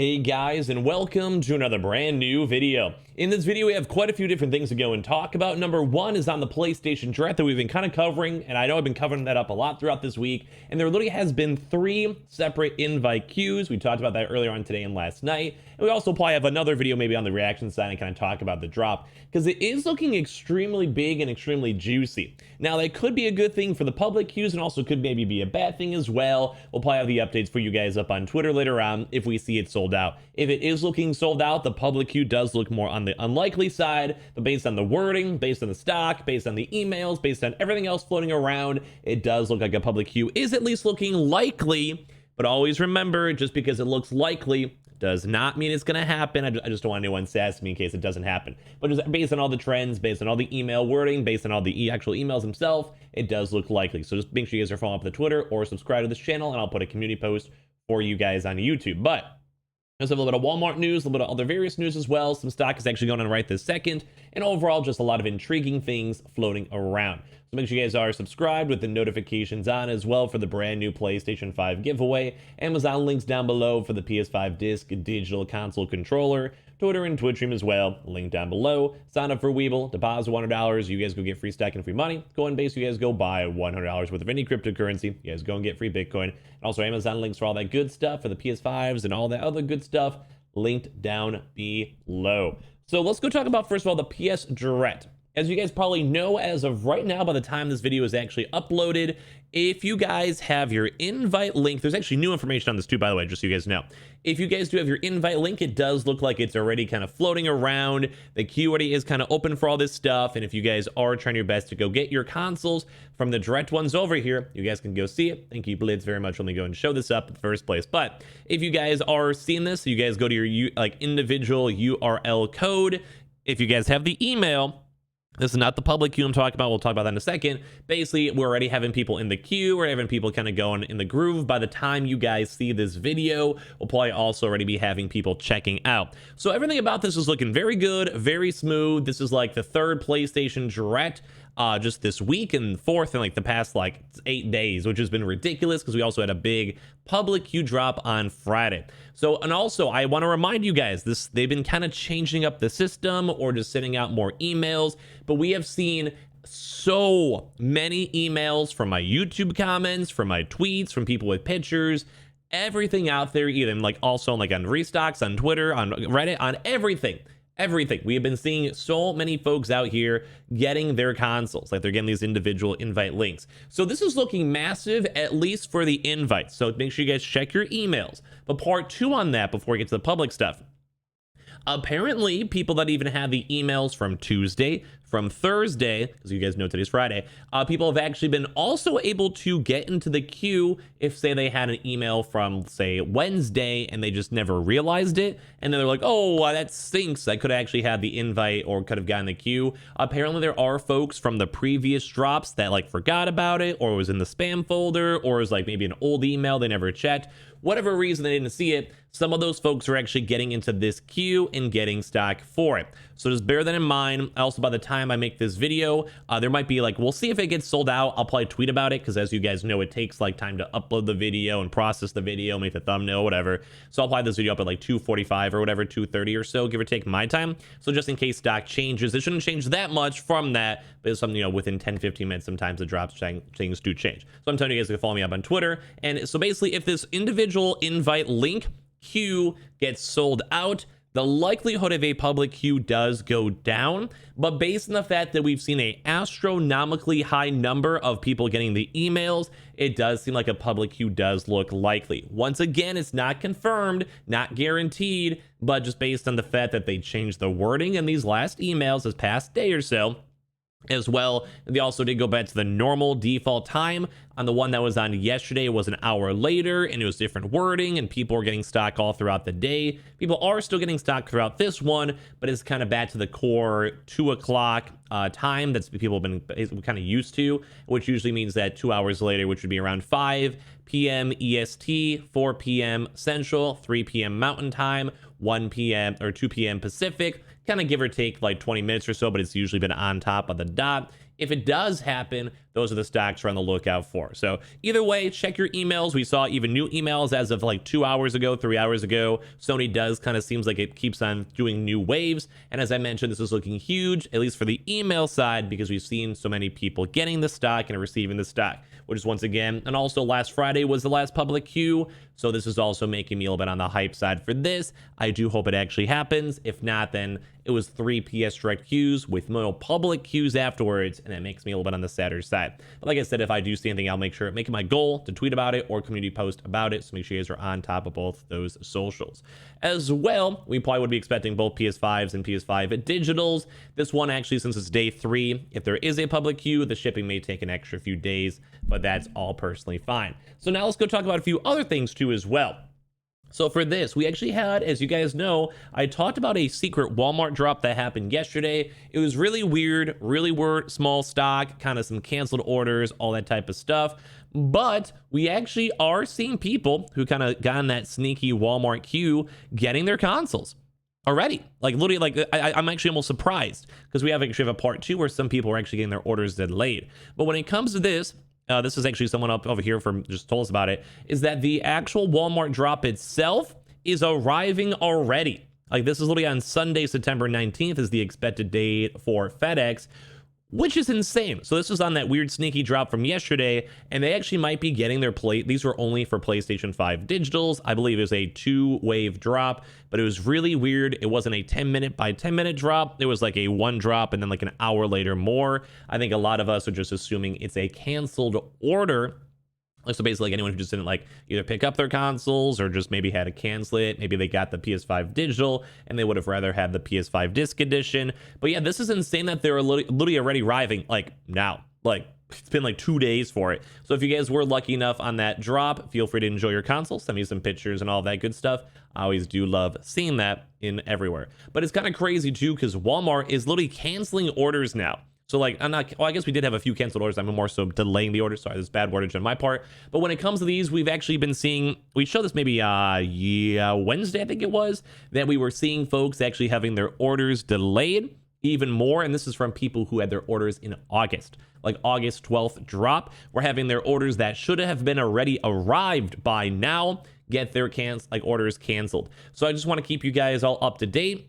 Hey guys, and welcome to another brand new video. In this video, we have quite a few different things to go and talk about. Number one is on the PlayStation Direct that we've been kind of covering, and I know I've been covering that up a lot throughout this week, and there literally has been 3 separate invite queues. We talked about that earlier on today and last night, and we also probably have another video maybe on the reaction side and kind of talk about the drop, because it is looking extremely big and extremely juicy. Now, that could be a good thing for the public queues and also could maybe be a bad thing as well. We'll probably have the updates for you guys up on Twitter later on if we see it sold out. If it is looking sold out, the public queue does look more on the unlikely side, but based on the wording, based on the stock, based on the emails, based on everything else floating around, it does look like a public queue is at least looking likely. But always remember, just because it looks likely does not mean it's going to happen. I just don't want anyone sass me in case it doesn't happen. But just based on all the trends, based on all the email wording, based on all the actual emails themselves, it does look likely. So just make sure you guys are following up the Twitter or subscribe to this channel, and I'll put a community post for you guys on YouTube. But there's a little bit of Walmart news, a little bit of other various news as well. Some stock is actually going on right this second. And overall, just a lot of intriguing things floating around. So make sure you guys are subscribed with the notifications on as well for the brand new PlayStation 5 giveaway. Amazon links down below for the PS5 disc digital console controller. Twitter and Twitch stream as well, link down below. Sign up for Weeble, deposit $100. You guys go get free stack and free money. Go and base, you guys go buy $100 worth of any cryptocurrency. You guys go and get free Bitcoin. And also Amazon links for all that good stuff for the PS5s and all that other good stuff linked down below. So let's go talk about, first of all, the PS Direct. As you guys probably know, as of right now, by the time this video is actually uploaded, if you guys have your invite link, there's actually new information on this too, by the way, just so you guys know. If you guys do have your invite link, it does look like it's already kind of floating around. The queue already is kind of open for all this stuff. And if you guys are trying your best to go get your consoles from the direct ones over here, you guys can go see it. Thank you, Blitz, very much. Let me go and show this up in the first place. But if you guys are seeing this, you guys go to your individual URL code. If you guys have the email, this is not the public queue I'm talking about. We'll talk about that in a second. Basically, we're already having people in the queue. We're having people kind of going in the groove. By the time you guys see this video, we'll probably also already be having people checking out. So everything about this is looking very good, very smooth. This is like the 3rd PlayStation Direct just this week, and 4th in like the past 8 days, which has been ridiculous because we also had a big public queue drop on Friday. So, and also I want to remind you guys, they've been kind of changing up the system or just sending out more emails, but we have seen so many emails from my YouTube comments, from my tweets, from people with pictures, everything out there, even also on restocks, on Twitter, on Reddit, on everything. We have been seeing so many folks out here getting their consoles, like they're getting these individual invite links. So this is looking massive, at least for the invites. So make sure you guys check your emails. But part 2 on that before we get to the public stuff. Apparently, people that even had the emails from Tuesday, from Thursday, because you guys know today's Friday, people have actually been also able to get into the queue if, say, they had an email from, say, Wednesday and they just never realized it. And then they're like, oh, that stinks. I could have actually had the invite or could have gotten the queue. Apparently, there are folks from the previous drops that forgot about it, or it was in the spam folder, or it was maybe an old email they never checked. Whatever reason they didn't see it, some of those folks are actually getting into this queue and getting stock for it. So just bear that in mind. Also, by the time I make this video, there might be we'll see if it gets sold out. I'll probably tweet about it because, as you guys know, it takes time to upload the video and process the video, make the thumbnail, whatever. So I'll probably this video up at 2:45 or whatever, 2:30 or so, give or take my time. So just in case stock changes, it shouldn't change that much from that, but it's something, within 10-15 minutes, sometimes the drops things do change. So I'm telling you guys to follow me up on Twitter. And so basically, if this individual invite link queue gets sold out, the likelihood of a public queue does go down, but based on the fact that we've seen an astronomically high number of people getting the emails, it does seem like a public queue does look likely. Once again, it's not confirmed, not guaranteed, but just based on the fact that they changed the wording in these last emails this past day or so. As well, they also did go back to the normal default time. On the one that was on yesterday, it was an hour later and it was different wording, and people were getting stock all throughout the day. People are still getting stock throughout this one, but it's kind of back to the core 2 o'clock time that's people have been kind of used to, which usually means that 2 hours later, which would be around 5 p.m. EST, 4 p.m. Central, 3 p.m. Mountain Time, 1 p.m. or 2 p.m. Pacific, kind of give or take 20 minutes or so, but it's usually been on top of the dot. If it does happen, those are the stocks we're on the lookout for. So either way, check your emails. We saw even new emails as of like 2 hours ago, 3 hours ago. Sony does kind of seems like it keeps on doing new waves. And as I mentioned, this is looking huge, at least for the email side, because we've seen so many people getting the stock and receiving the stock, which is once again, and also last Friday was the last public queue. So this is also making me a little bit on the hype side for this. I do hope it actually happens. If not, then it was 3 PS direct queues with no public queues afterwards, and that makes me a little bit on the sadder side. But like I said, if I do see anything, I'll make sure, make it my goal to tweet about it or community post about it. So make sure you guys are on top of both those socials. As well, we probably would be expecting both PS5s and PS5 Digitals. This one actually, since it's day 3, if there is a public queue, the shipping may take an extra few days, but that's all personally fine. So now let's go talk about a few other things too as well. So for this, we actually had, as you guys know, I talked about a secret Walmart drop that happened yesterday. It was really weird, small stock, kind of some canceled orders, all that type of stuff. But we actually are seeing people who kind of got in that sneaky Walmart queue getting their consoles already. Like literally, like I'm actually almost surprised, because we actually have a part 2 where some people are actually getting their orders delayed. But when it comes to this, this is actually someone up over here from just told us about it, is that the actual Walmart drop itself is arriving already. Like this is literally on Sunday, September 19th is the expected date for FedEx, which is insane. So this was on that weird sneaky drop from yesterday, and they actually might be getting their these were only for PlayStation 5 digitals. I believe it was a 2-wave drop, but it was really weird. It wasn't a 10-minute by 10-minute drop. It was like a 1 drop and then like an hour later more. I think a lot of us are just assuming it's a canceled order. So basically, like anyone who just didn't like either pick up their consoles or just maybe had to cancel it. Maybe they got the PS5 digital and they would have rather had the PS5 disc edition. But yeah, this is insane that they're literally already arriving like now. Like it's been like 2 days for it. So if you guys were lucky enough on that drop, feel free to enjoy your console. Send me some pictures and all that good stuff. I always do love seeing that in everywhere. But it's kind of crazy too, because Walmart is literally canceling orders now. So like, I guess we did have a few canceled orders. I'm more so delaying the order. Sorry, this is bad wordage on my part. But when it comes to these, we've actually been seeing, we showed this maybe Wednesday, I think it was, that we were seeing folks actually having their orders delayed even more. And this is from people who had their orders in August, like August 12th drop. We're having their orders that should have been already arrived by now get their orders canceled. So I just want to keep you guys all up to date.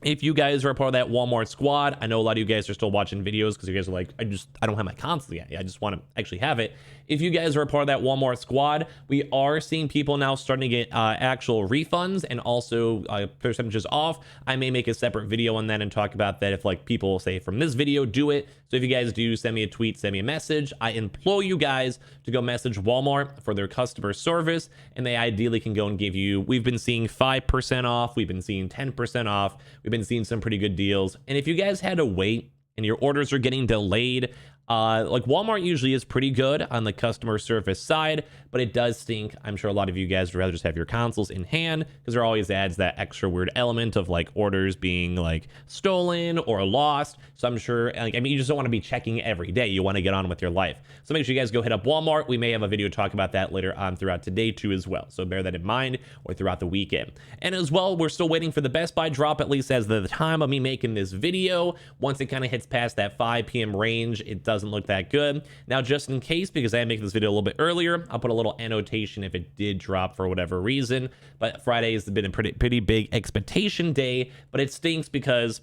If you guys are a part of that Walmart squad, I know a lot of you guys are still watching videos because you guys are like, I don't have my console yet. I just want to actually have it. If you guys are a part of that Walmart squad, we are seeing people now starting to get actual refunds and also percentages off. I may make a separate video on that and talk about that if like people say from this video, do it. So if you guys do, send me a tweet, send me a message. I implore you guys to go message Walmart for their customer service, and they ideally can go and give you, we've been seeing 5% off. We've been seeing 10% off. We've been seeing some pretty good deals. And if you guys had to wait and your orders are getting delayed, like Walmart usually is pretty good on the customer service side, but it does stink. I'm sure a lot of you guys would rather just have your consoles in hand, because there always adds that extra weird element of like orders being like stolen or lost. So I'm sure, like, I mean, you just don't want to be checking every day. You want to get on with your life. So make sure you guys go hit up Walmart. We may have a video to talk about that later on throughout today too as well. So bear that in mind, or throughout the weekend. And as well, we're still waiting for the Best Buy drop, at least as the time of me making this video. Once it kind of hits past that 5 p.m. range, it doesn't look that good. Now, just in case, because I am making this video a little bit earlier, I'll put a little annotation if it did drop for whatever reason. But Friday has been a pretty big expectation day, but it stinks because,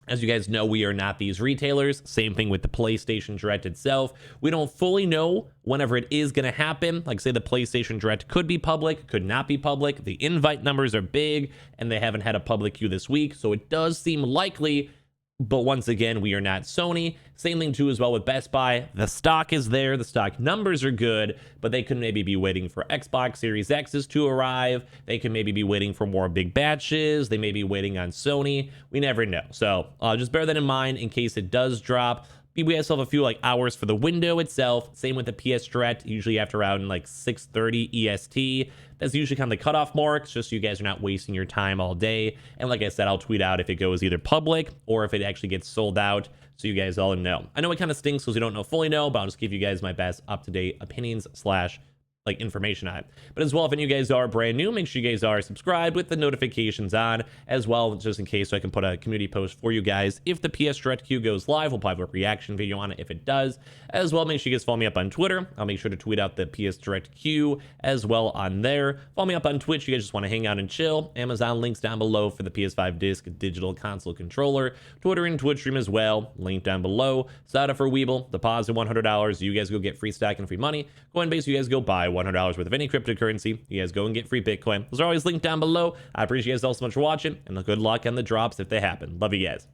as you guys know, we are not these retailers. Same thing with the PlayStation Direct itself. We don't fully know whenever it is going to happen. Like, say the PlayStation Direct could be public, could not be public. The invite numbers are big, and they haven't had a public queue this week, so it does seem likely. But once again, we are not Sony. Same thing too as well with Best Buy. The stock is there. The stock numbers are good, but they could maybe be waiting for Xbox Series X's to arrive. They could maybe be waiting for more big batches. They may be waiting on Sony. We never know. So just bear that in mind in case it does drop. We still have a few like hours for the window itself. Same with the PS Direct, usually after around like 6:30 EST. That's usually kind of the cutoff marks, just so you guys are not wasting your time all day. And like I said, I'll tweet out if it goes either public or if it actually gets sold out, so you guys all know. I know it kind of stinks because we don't fully know, but I'll just give you guys my best up-to-date opinions / like information on it. But as well, if any of you guys are brand new, make sure you guys are subscribed with the notifications on as well, just in case, so I can put a community post for you guys if the PS Direct queue goes live. We'll probably have a reaction video on it if it does. As well, make sure you guys follow me up on Twitter. I'll make sure to tweet out the PS Direct queue as well on there. Follow me up on Twitch. You guys just want to hang out and chill. Amazon links down below for the PS5 disc digital console controller. Twitter and Twitch stream as well, link down below. Sign up for Weeble, deposit $100. You guys go get free stack and free money. Coinbase, you guys go buy $100 worth of any cryptocurrency. You guys go and get free Bitcoin. Those are always linked down below. I appreciate you guys all so much for watching, and good luck on the drops if they happen. Love you guys.